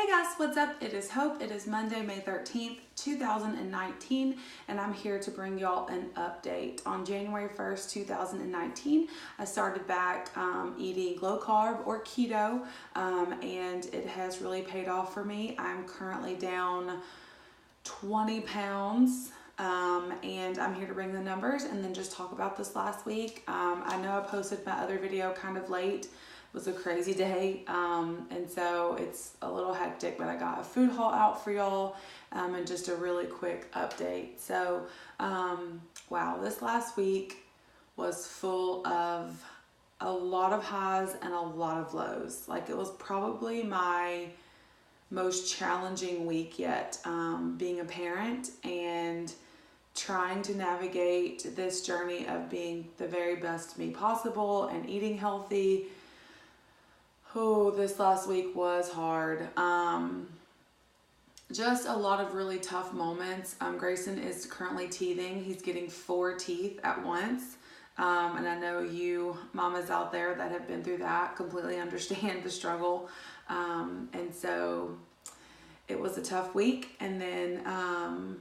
guys, what's up? It is Hope. It is Monday, May 13th, 2019, and I'm here to bring y'all an update. On January 1st, 2019, I started back eating low carb or keto, and it has really paid off for me. I'm currently down 20 pounds. And I'm here to bring the numbers and then just talk about this last week. I know I posted my other video kind of late. It was a crazy day, and so it's a little hectic, but I got a food haul out for y'all, and just a really quick update. So, wow, this last week was full of a lot of highs and a lot of lows. Like, it was probably my most challenging week yet, being a parent and trying to navigate this journey of being the very best me possible and eating healthy. Oh, this last week was hard. Just a lot of really tough moments. Grayson is currently teething. He's getting 4 teeth at once. And I know you mamas out there that have been through that completely understand the struggle. And so it was a tough week. And then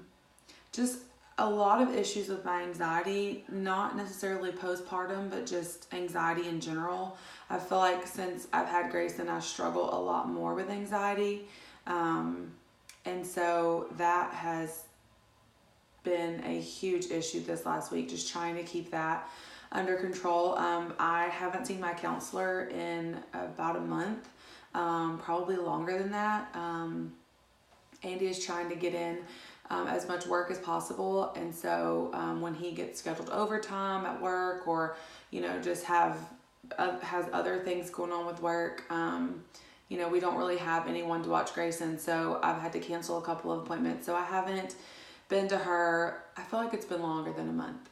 just a lot of issues with my anxiety, not necessarily postpartum, but just anxiety in general. I feel like since I've had Grayson, I struggle a lot more with anxiety. And so that has been a huge issue this last week, just trying to keep that under control. I haven't seen my counselor in about a month, probably longer than that. Andy is trying to get in as much work as possible, and so when he gets scheduled overtime at work, or just has other things going on with work, we don't really have anyone to watch Grayson, so I've had to cancel a couple of appointments. So I haven't been to her. I feel like it's been longer than a month.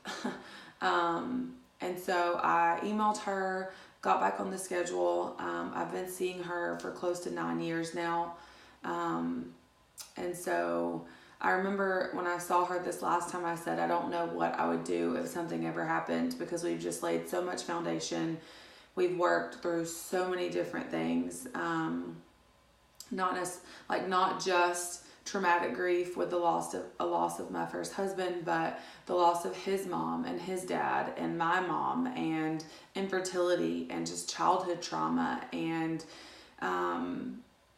And so I emailed her, got back on the schedule. I've been seeing her for close to 9 years now. And so I remember when I saw her this last time, I said, I don't know what I would do if something ever happened, because we've just laid so much foundation. We've worked through so many different things. Not just traumatic grief with the loss of my first husband, but the loss of his mom and his dad and my mom, and infertility, and just childhood trauma, and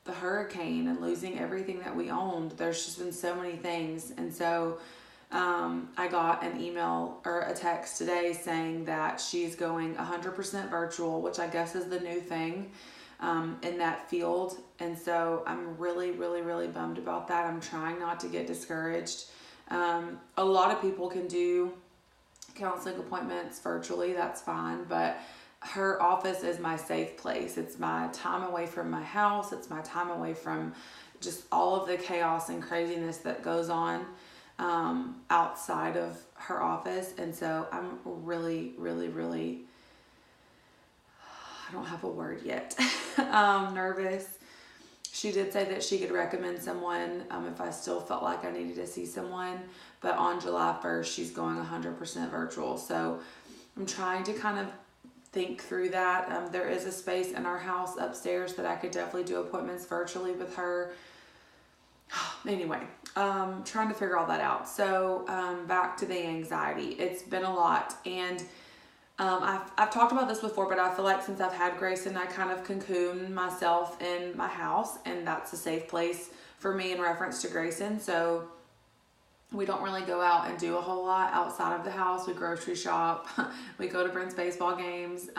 the hurricane, and losing everything that we owned. There's just been so many things. And so I got an email or a text today saying that she's going 100% virtual, which I guess is the new thing in that field. And so I'm really, really, really bummed about that. I'm trying not to get discouraged. A lot of people can do counseling appointments virtually, that's fine, but her office is my safe place. It's my time away from my house. It's my time away from just all of the chaos and craziness that goes on outside of her office. And so I'm really, really, really, I don't have a word yet, nervous. She did say that she could recommend someone if I still felt like I needed to see someone. But on July 1st, she's going 100% virtual. So I'm trying to kind of think through that. There is a space in our house upstairs that I could definitely do appointments virtually with her. Anyway, trying to figure all that out. So back to the anxiety. It's been a lot, and I've talked about this before, but I feel like since I've had Grayson, I kind of cocoon myself in my house, and that's a safe place for me in reference to Grayson. So we don't really go out and do a whole lot outside of the house. We grocery shop, we go to Brent's baseball games.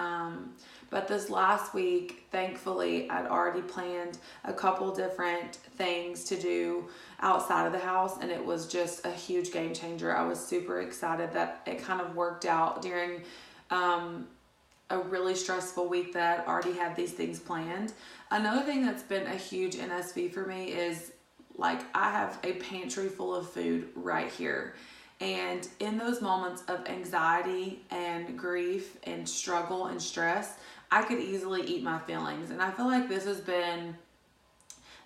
But this last week, thankfully, I'd already planned a couple different things to do outside of the house, and it was just a huge game changer. I was super excited that it kind of worked out during a really stressful week that I already had these things planned. Another thing that's been a huge NSV for me is, like, I have a pantry full of food right here. And in those moments of anxiety and grief and struggle and stress, I could easily eat my feelings. And I feel like this has been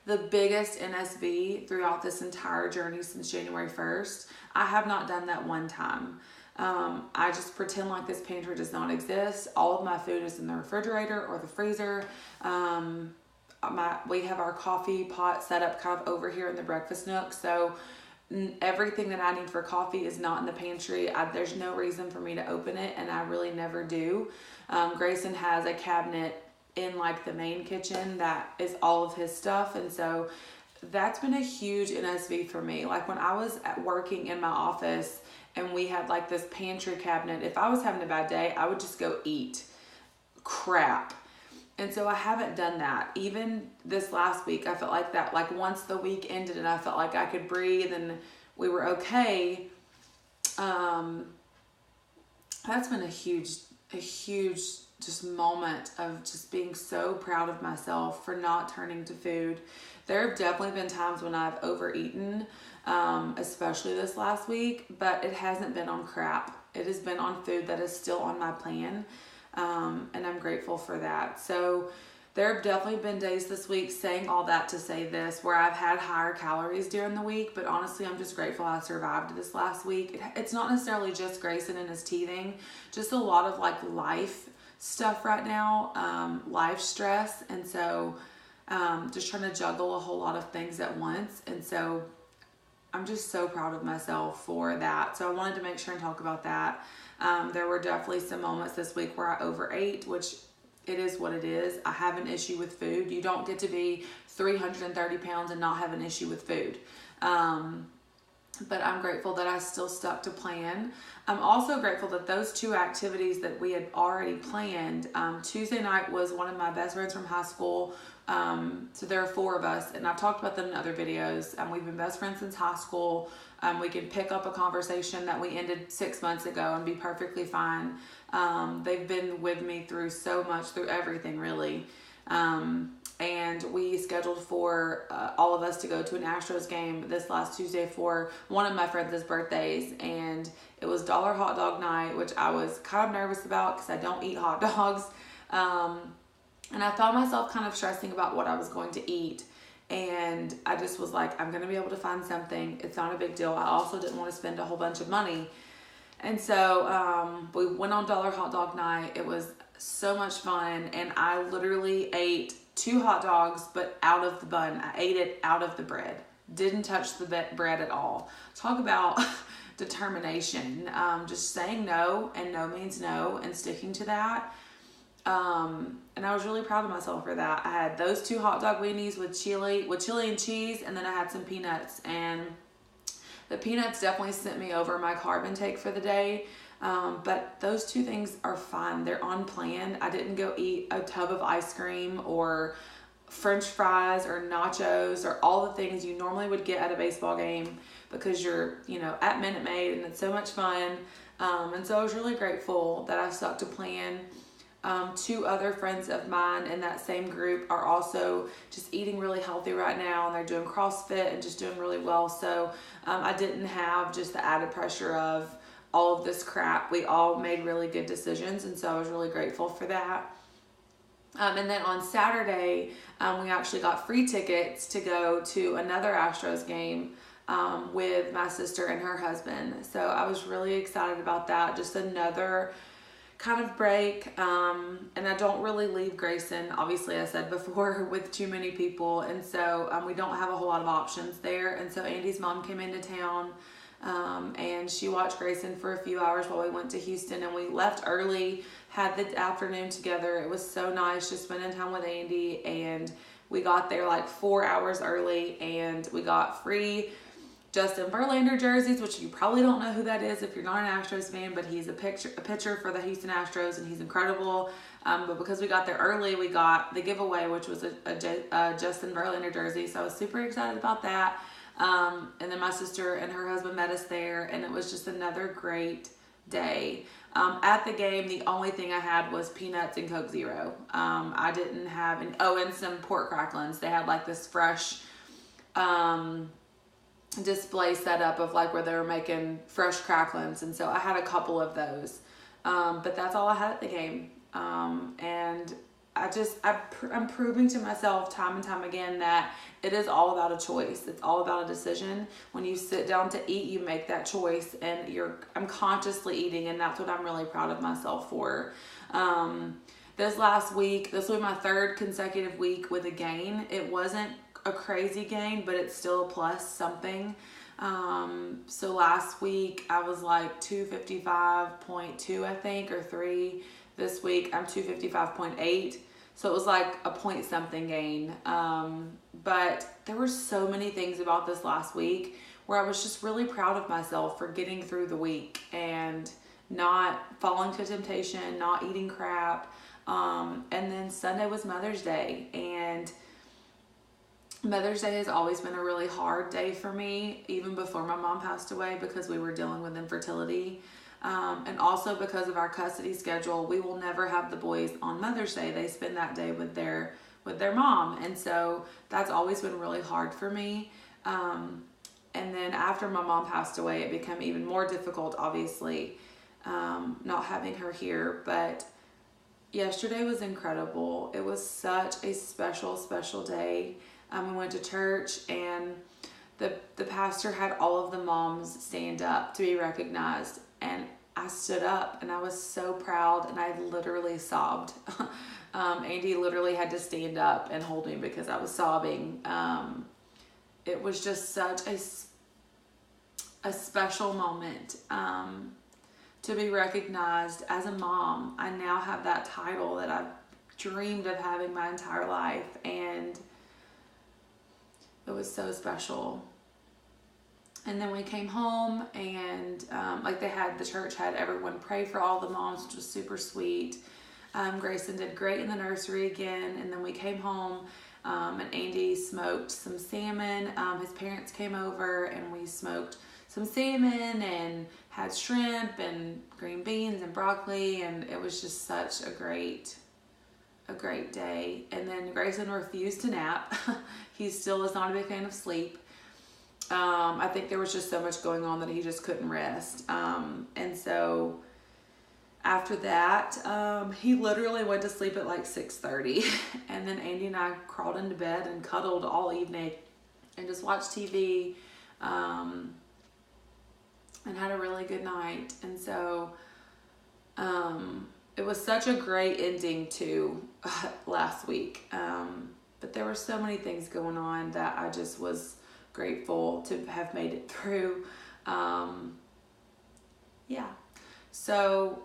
the biggest NSV throughout this entire journey since January 1st. I have not done that one time. I just pretend like this pantry does not exist. All of my food is in the refrigerator or the freezer. we have our coffee pot set up kind of over here in the breakfast nook. So everything that I need for coffee is not in the pantry. There's no reason for me to open it, and I really never do. Grayson has a cabinet in like the main kitchen that is all of his stuff, and so that's been a huge NSV for me. Like when I was working in my office and we had like this pantry cabinet, if I was having a bad day, I would just go eat crap. And so I haven't done that. Even this last week, I felt like that. Like once the week ended and I felt like I could breathe and we were okay. That's been a huge just moment of just being so proud of myself for not turning to food. There have definitely been times when I've overeaten, especially this last week, but it hasn't been on crap. It has been on food that is still on my plan, and I'm grateful for that. So there have definitely been days this week, saying all that to say this, where I've had higher calories during the week, but honestly, I'm just grateful I survived this last week. It's not necessarily just Grayson and his teething, just a lot of like life stuff right now, life stress, and so just trying to juggle a whole lot of things at once. And so I'm just so proud of myself for that. So I wanted to make sure and talk about that. There were definitely some moments this week where I overate, which it is what it is. I have an issue with food. You don't get to be 330 pounds and not have an issue with food. But I'm grateful that I still stuck to plan. I'm also grateful that those two activities that we had already planned, Tuesday night was one of my best friends from high school. So there are 4 of us, and I've talked about them in other videos. We've been best friends since high school. We can pick up a conversation that we ended 6 months ago and be perfectly fine. They've been with me through so much, through everything really. And we scheduled for all of us to go to an Astros game this last Tuesday for one of my friends' birthdays, and it was dollar hot dog night, which I was kind of nervous about because I don't eat hot dogs. And I found myself kind of stressing about what I was going to eat, and I just was like, I'm going to be able to find something. It's not a big deal. I also didn't want to spend a whole bunch of money. And so we went on dollar hot dog night. It was so much fun, and I literally ate 2 hot dogs, but out of the bun. I ate it out of the bread. Didn't touch the bread at all. Talk about determination. Just saying no, and no means no, and sticking to that. And I was really proud of myself for that. I had those 2 hot dog weenies with chili and cheese, and then I had some peanuts, and the peanuts definitely sent me over my carb intake for the day. But those 2 things are fine. They're on plan. I didn't go eat a tub of ice cream or French fries or nachos or all the things you normally would get at a baseball game because you're, at Minute Maid, and it's so much fun. And so I was really grateful that I stuck to plan. 2 other friends of mine in that same group are also just eating really healthy right now, and they're doing CrossFit and just doing really well. So I didn't have just the added pressure of all of this crap. We all made really good decisions, and so I was really grateful for that. And then on Saturday, we actually got free tickets to go to another Astros game with my sister and her husband. So I was really excited about that. Just another kind of break, and I don't really leave Grayson, obviously I said before, with too many people, and so we don't have a whole lot of options there. And so Andy's mom came into town, and she watched Grayson for a few hours while we went to Houston, and we left early, had the afternoon together. It was so nice just spending time with Andy, and we got there like 4 hours early, and we got free Justin Verlander jerseys, which you probably don't know who that is if you're not an Astros fan, but he's a pitcher for the Houston Astros, and he's incredible. But because we got there early, we got the giveaway, which was a Justin Verlander jersey. So I was super excited about that. And then my sister and her husband met us there, and it was just another great day. At the game, the only thing I had was peanuts and Coke Zero. I didn't have and some pork cracklings. They had like this fresh display set up of like where they were making fresh cracklings, and so I had a couple of those, but that's all I had at the game. And I'm proving to myself time and time again that it is all about a choice. It's all about a decision. When you sit down to eat, you make that choice, and I'm consciously eating, and that's what I'm really proud of myself for. this last week, this will be my 3rd consecutive week with a gain. It wasn't a crazy gain, but it's still a plus something. So last week I was like 255.2, I think, or 3. This week I'm 255.8. So it was like a point something gain. But there were so many things about this last week where I was just really proud of myself for getting through the week and not falling to temptation, not eating crap. And then Sunday was Mother's Day, and Mother's Day has always been a really hard day for me, even before my mom passed away, because we were dealing with infertility. And also because of our custody schedule, we will never have the boys on Mother's Day. They spend that day with their mom. And so that's always been really hard for me. And then after my mom passed away, it became even more difficult, obviously, not having her here. But yesterday was incredible. It was such a special, special day. We went to church, and the pastor had all of the moms stand up to be recognized. And I stood up, and I was so proud, and I literally sobbed. Andy literally had to stand up and hold me because I was sobbing. It was just such a special moment to be recognized as a mom. I now have that title that I've dreamed of having my entire life, and it was so special. And then we came home, and the church had everyone pray for all the moms, which was super sweet. Grayson did great in the nursery again, and then we came home, and Andy smoked some salmon. His parents came over, and we smoked some salmon and had shrimp and green beans and broccoli, and it was just such a great day. And then Grayson refused to nap. He still is not a big fan of sleep. I think there was just so much going on that he just couldn't rest. And so after that, he literally went to sleep at like 6:30. And then Andy and I crawled into bed and cuddled all evening and just watched TV, and had a really good night. And so it was such a great ending to last week. But there were so many things going on that I just was grateful to have made it through. So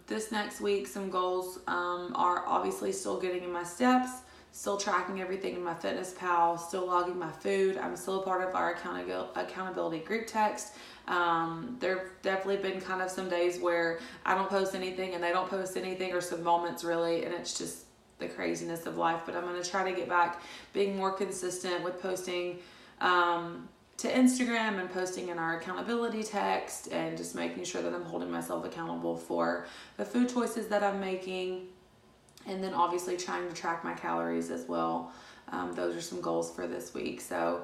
this next week, some goals are obviously still getting in my steps, still tracking everything in my Fitness Pal, still logging my food. I'm still a part of our accountability group text. There have definitely been kind of some days where I don't post anything and they don't post anything, or some moments really, and it's just the craziness of life. But I'm going to try to get back being more consistent with posting to Instagram and posting in our accountability text, and just making sure that I'm holding myself accountable for the food choices that I'm making, and then obviously trying to track my calories as well. Those are some goals for this week. So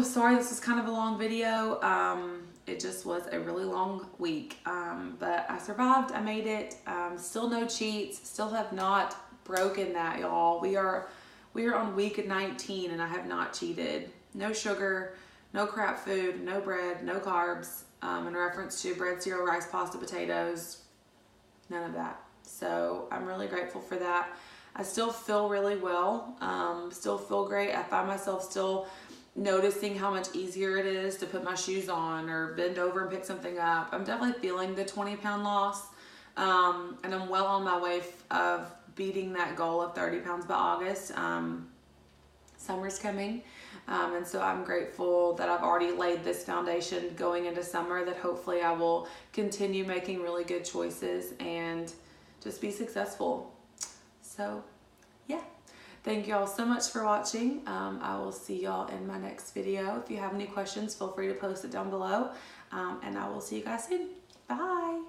sorry this was kind of a long video. It just was a really long week, but I survived. I made it. Still no cheats, still have not broken that, y'all. We are on week 19 and I have not cheated. No sugar, no crap food, no bread, no carbs, in reference to bread, cereal, rice, pasta, potatoes, none of that. So I'm really grateful for that. I still feel really well, still feel great. I find myself still noticing how much easier it is to put my shoes on or bend over and pick something up. I'm definitely feeling the 20-pound loss, and I'm well on my way of beating that goal of 30 pounds by August. Summer's coming, and so I'm grateful that I've already laid this foundation going into summer, that hopefully I will continue making really good choices and just be successful. So yeah, thank you all so much for watching. I will see y'all in my next video. If you have any questions, feel free to post it down below, and I will see you guys soon. Bye.